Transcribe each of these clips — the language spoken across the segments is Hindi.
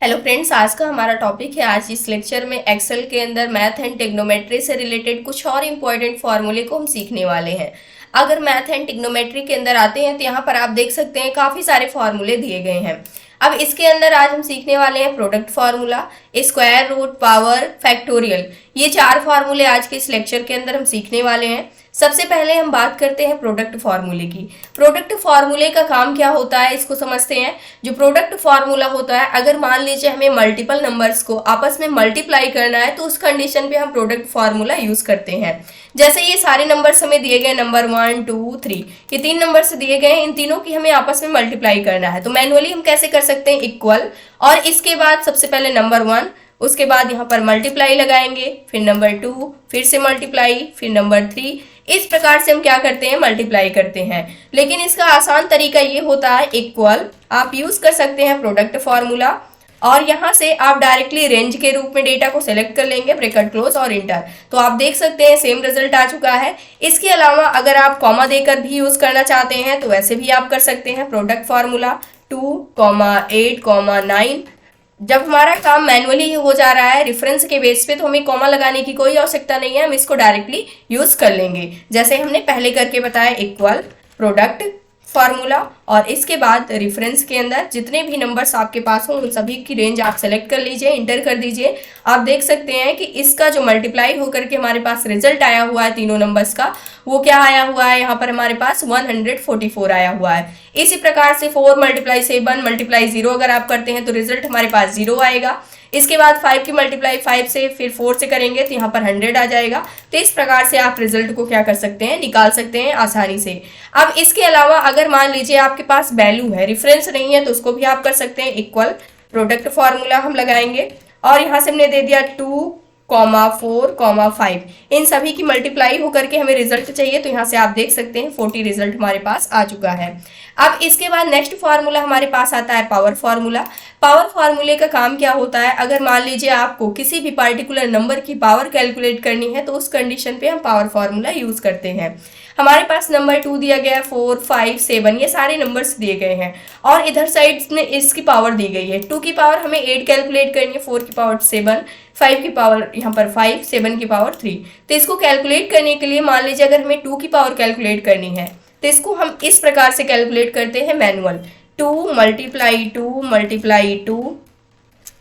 हेलो फ्रेंड्स, आज का हमारा टॉपिक है। आज इस लेक्चर में एक्सेल के अंदर मैथ एंड टिग्नोमेट्री से रिलेटेड कुछ और इम्पोर्टेंट फॉर्मूले को हम सीखने वाले हैं। अगर मैथ एंड टिग्नोमेट्री के अंदर आते हैं तो यहाँ पर आप देख सकते हैं काफ़ी सारे फॉर्मूले दिए गए हैं। अब इसके अंदर आज हम सीखने वाले हैं product formula, square root, power, factorial. ये चार फार्मूले आज के इस लेक्चर के अंदर हम सीखने वाले हैं। सबसे पहले हम बात करते हैं प्रोडक्ट फार्मूले की। प्रोडक्ट फार्मूले का काम क्या होता है, इसको समझते हैं। जो प्रोडक्ट फार्मूला होता है, अगर मान लीजिए हमें मल्टीपल नंबर्स को आपस में मल्टीप्लाई करना है तो उस कंडीशन पे हम प्रोडक्ट फार्मूला यूज करते हैं। जैसे ये सारे नंबर्स हमें दिए गए, नंबर 1 2 3, ये तीन नंबर्स दिए गए, इन तीनों की हमें आपस में मल्टीप्लाई करना है। तो मैनुअली हम कैसे कर सकते हैं, इक्वल, और इसके बाद सबसे पहले नंबर 1, उसके बाद यहाँ पर मल्टीप्लाई लगाएंगे, फिर नंबर 2, फिर से मल्टीप्लाई, फिर नंबर 3। इस प्रकार से हम क्या करते हैं, मल्टीप्लाई करते हैं। लेकिन इसका आसान तरीका ये होता है इक्वल। आप यूज कर सकते हैं प्रोडक्ट फार्मूला और यहाँ से आप डायरेक्टली रेंज के रूप में डेटा को सिलेक्ट कर लेंगे, ब्रैकेट क्लोज और इंटर। तो आप देख सकते हैं सेम रिजल्ट आ चुका है। इसके अलावा अगर आप कॉमा देकर भी यूज करना चाहते हैं तो वैसे भी आप कर सकते हैं। Product formula 2, 8, 9। जब हमारा काम मैनुअली हो जा रहा है रेफरेंस के बेस पे तो हमें कॉमा लगाने की कोई आवश्यकता नहीं है, हम इसको डायरेक्टली यूज कर लेंगे जैसे हमने पहले करके बताया, इक्वल, प्रोडक्ट फार्मूला, और इसके बाद रेफरेंस के अंदर जितने भी नंबर्स आपके पास हों उन सभी की रेंज आप सेलेक्ट कर लीजिए, इंटर कर दीजिए। आप देख सकते हैं कि इसका जो मल्टीप्लाई होकर के हमारे पास रिजल्ट आया हुआ है तीनों नंबर्स का, वो क्या आया हुआ है, यहाँ पर हमारे पास 144 आया हुआ है। इसी प्रकार से 4 × 7 × 0 अगर आप करते हैं तो रिजल्ट हमारे पास 0 आएगा। इसके बाद 5 की मल्टीप्लाई 5 से फिर 4 से करेंगे तो यहाँ पर 100 आ जाएगा। तो इस प्रकार से आप रिजल्ट को क्या कर सकते हैं, निकाल सकते हैं आसानी से। अब इसके अलावा अगर मान लीजिए आपके पास वैल्यू है, रेफरेंस नहीं है, तो उसको भी आप कर सकते हैं इक्वल। प्रोडक्ट फार्मूला हम लगाएंगे और यहाँ से हमने दे दिया 2, 4, 5। इन सभी की मल्टीप्लाई होकर के हमें रिजल्ट चाहिए, तो यहाँ से आप देख सकते हैं 40 रिजल्ट हमारे पास आ चुका है। अब इसके बाद नेक्स्ट फार्मूला हमारे पास आता है पावर फार्मूला। पावर फार्मूले का काम क्या होता है, अगर मान लीजिए आपको किसी भी पार्टिकुलर नंबर की पावर कैलकुलेट करनी है तो उस कंडीशन पे हम पावर फार्मूला यूज करते हैं। हमारे पास नंबर 2 दिया गया है, 4, 5, 7, ये सारे नंबर्स दिए गए हैं और इधर साइड में इसकी पावर दी गई है। 2 की पावर हमें 8 कैलकुलेट करनी है, 4 की पावर 7, 5 की पावर यहाँ पर 5, 7 की पावर 3। तो इसको कैलकुलेट करने के लिए मान लीजिए अगर हमें 2 की पावर कैलकुलेट करनी है तो इसको हम इस प्रकार से कैलकुलेट करते हैं मैनुअल। 2 × 2 × 2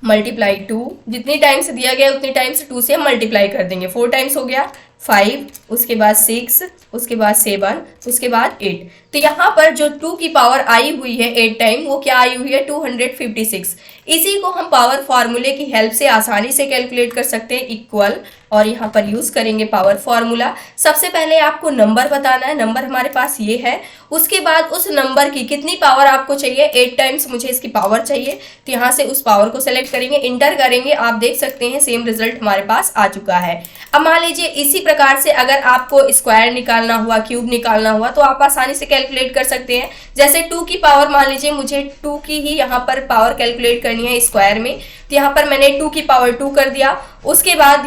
× 2, जितनी टाइम्स दिया गया उतनी टाइम्स 2 से हम मल्टीप्लाई कर देंगे। 4 टाइम्स हो गया 5, उसके बाद 6, उसके बाद 7, उसके बाद 8। तो यहाँ पर जो 2 की पावर आई हुई है 8 टाइम, वो क्या आई हुई है, 256। इसी को हम पावर फार्मूले की हेल्प से आसानी से कैलकुलेट कर सकते हैं, इक्वल, और यहाँ पर यूज करेंगे पावर फार्मूला। सबसे पहले आपको नंबर बताना है, नंबर हमारे पास ये है। उसके बाद उस नंबर की कितनी पावर आपको चाहिए, 8 टाइम्स मुझे इसकी पावर चाहिए, तो यहाँ से उस पावर को सेलेक्ट करेंगे, इंटर करेंगे। आप देख सकते हैं सेम रिजल्ट हमारे पास आ चुका है। अब मान लीजिए इसी प्रकार से अगर आपको स्क्वायर निकालना हुआ, क्यूब निकालना हुआ, तो आप आसानी से कैलकुलेट कर सकते हैं। जैसे 2 की पावर, मान लीजिए मुझे 2 की ही यहाँ पर पावर कैलकुलेट करनी है स्क्वायर में, तो यहाँ पर मैंने 2 की पावर 2 कर दिया। उसके बाद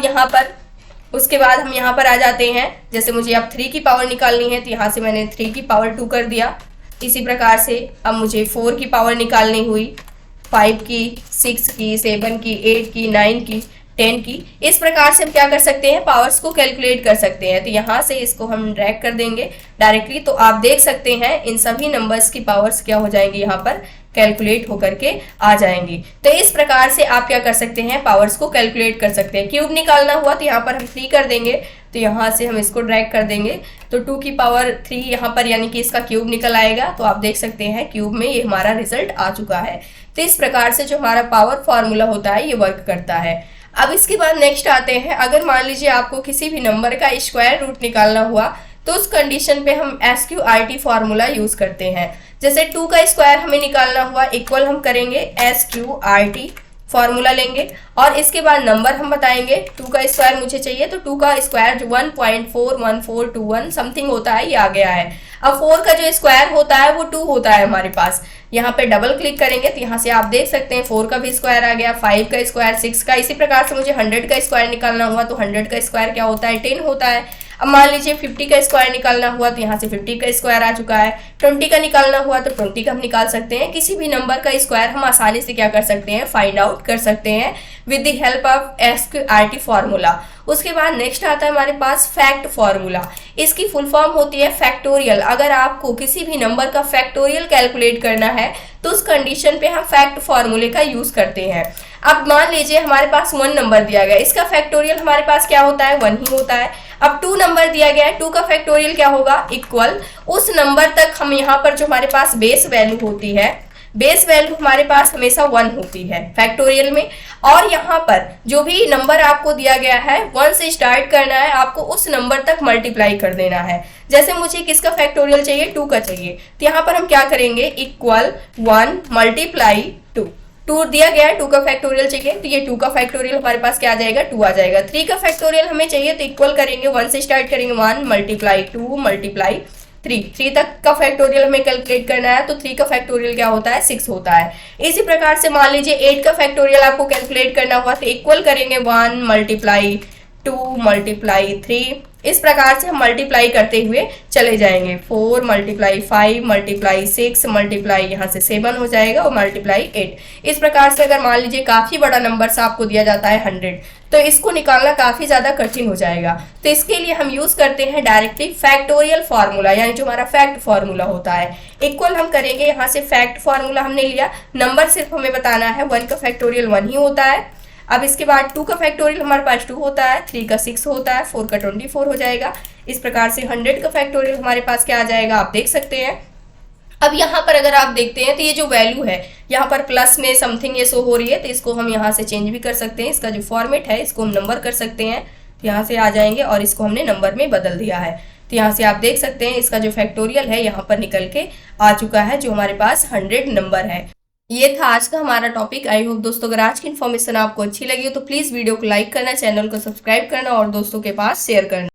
हम यहाँ पर आ जाते हैं, जैसे मुझे अब 3 की पावर निकालनी है तो यहाँ से मैंने 3 की पावर 2 कर दिया। इसी प्रकार से अब मुझे 4 की पावर निकालनी हुई, 5 की, 6 की, 7 की, 8 की, 9 की, 10 की। इस प्रकार से हम क्या कर सकते हैं, पावर्स को कैलकुलेट कर सकते हैं। तो यहाँ से इसको हम ड्रैग कर देंगे डायरेक्टली, तो आप देख सकते हैं इन सभी नंबर्स की पावर्स क्या हो जाएंगी, यहाँ पर कैलकुलेट होकर के आ जाएंगी। तो इस प्रकार से आप क्या कर सकते हैं, पावर्स को कैलकुलेट कर सकते हैं। क्यूब निकालना हुआ तो यहाँ पर हम 3 कर देंगे, तो यहाँ से हम इसको ड्रैग कर देंगे, तो 2 की पावर 3 यहाँ पर यानी कि इसका क्यूब निकल आएगा। तो आप देख सकते हैं क्यूब में ये हमारा रिजल्ट आ चुका है। तो इस प्रकार से जो हमारा पावर फार्मूला होता है ये वर्क करता है। अब इसके बाद नेक्स्ट आते हैं, अगर मान लीजिए आपको किसी भी नंबर का स्क्वायर रूट निकालना हुआ तो उस कंडीशन पे हम SQRT फार्मूला यूज करते हैं। जैसे 2 का स्क्वायर हमें निकालना हुआ, इक्वल हम करेंगे SQRT फार्मूला लेंगे और इसके बाद नंबर हम बताएंगे। 2 का स्क्वायर मुझे चाहिए, तो 2 का स्क्वायर जो 1.41421 समथिंग होता है ये आ गया है। अब 4 का जो स्क्वायर होता है वो 2 होता है हमारे पास। यहाँ पे डबल क्लिक करेंगे तो यहाँ से आप देख सकते हैं 4 का भी स्क्वायर आ गया, 5 का स्क्वायर, 6 का। इसी प्रकार से मुझे 100 का स्क्वायर निकालना हुआ तो 100 का स्क्वायर क्या होता है, 10 होता है। अब मान लीजिए 50 का स्क्वायर निकालना हुआ तो यहाँ से 50 का स्क्वायर आ चुका है, 20 का निकालना हुआ तो 20 का हम निकाल सकते हैं। किसी भी नंबर का स्क्वायर हम आसानी से क्या कर सकते हैं, फाइंड आउट कर सकते हैं with the help of SQRT formula. उसके बाद नेक्स्ट आता है हमारे पास फैक्ट फॉर्मूला। इसकी फुल फॉर्म होती है फैक्टोरियल। अगर आपको किसी भी नंबर का फैक्टोरियल कैलकुलेट करना है तो उस कंडीशन पे हम फैक्ट फॉर्मूले का यूज करते हैं। अब मान लीजिए हमारे पास 1 नंबर दिया गया, इसका फैक्टोरियल हमारे पास क्या होता है, 1 ही होता है। अब 2 नंबर दिया गया है, 2 का फैक्टोरियल क्या होगा, इक्वल उस नंबर तक हम यहाँ पर जो हमारे पास बेस वैल्यू होती है, बेस वैल्यू हमारे पास हमेशा 1 होती है फैक्टोरियल में। और यहाँ पर जो भी नंबर आपको दिया गया है 1 से स्टार्ट करना है, आपको उस नंबर तक मल्टीप्लाई कर देना है। जैसे मुझे किसका फैक्टोरियल चाहिए, 2 का चाहिए, तो यहाँ पर हम क्या करेंगे, इक्वल 1 मल्टीप्लाई 2। 2 दिया गया है, 2 का फैक्टोरियल चाहिए तो ये 2 का फैक्टोरियल हमारे पास क्या आ जाएगा, 2 आ जाएगा। 3 का फैक्टोरियल हमें चाहिए तो इक्वल करेंगे, 1 से स्टार्ट करेंगे, 1 मल्टीप्लाई 2 मल्टीप्लाई 3 तक का फैक्टोरियल हमें कैलकुलेट करना है तो 3 का फैक्टोरियल क्या होता है, 6 होता है। इसी प्रकार से मान लीजिए 8 का फैक्टोरियल आपको कैलकुलेट करना हुआ तो इक्वल करेंगे 1 मल्टीप्लाई 2 मल्टीप्लाई 3। इस प्रकार से हम मल्टीप्लाई करते हुए चले जाएंगे, 4 मल्टीप्लाई 5 मल्टीप्लाई 6 मल्टीप्लाई यहाँ से 7 हो जाएगा और मल्टीप्लाई 8। इस प्रकार से अगर मान लीजिए काफ़ी बड़ा नंबर से आपको दिया जाता है 100 तो इसको निकालना काफ़ी ज़्यादा कठिन हो जाएगा। तो इसके लिए हम यूज़ करते हैं डायरेक्टली फैक्टोरियल फार्मूला, यानी जो हमारा फैक्ट फार्मूला होता है। इक्वल हम करेंगे, यहाँ से फैक्ट फार्मूला हमने लिया, नंबर सिर्फ हमें बताना है, 1 का फैक्टोरियल 1 ही होता है। अब इसके बाद 2 का फैक्टोरियल हमारे पास 2 होता है, 3 का 6 होता है, 4 का 24 हो जाएगा। इस प्रकार से 100 का फैक्टोरियल हमारे पास क्या आ जाएगा, आप देख सकते हैं। अब यहाँ पर अगर आप देखते हैं तो ये जो वैल्यू है यहाँ पर प्लस में समथिंग ये शो हो रही है, तो इसको हम यहाँ से चेंज भी कर सकते हैं। इसका जो फॉर्मेट है इसको हम नंबर कर सकते हैं, यहाँ से आ जाएंगे और इसको हमने नंबर में बदल दिया है। तो यहाँ से आप देख सकते हैं इसका जो फैक्टोरियल है यहाँ पर निकल के आ चुका है, जो हमारे पास 100 नंबर है। ये था आज का हमारा टॉपिक। आई होप दोस्तों अगर आज की इन्फॉर्मेशन आपको अच्छी लगी हो तो प्लीज़ वीडियो को लाइक करना, चैनल को सब्सक्राइब करना और दोस्तों के पास शेयर करना।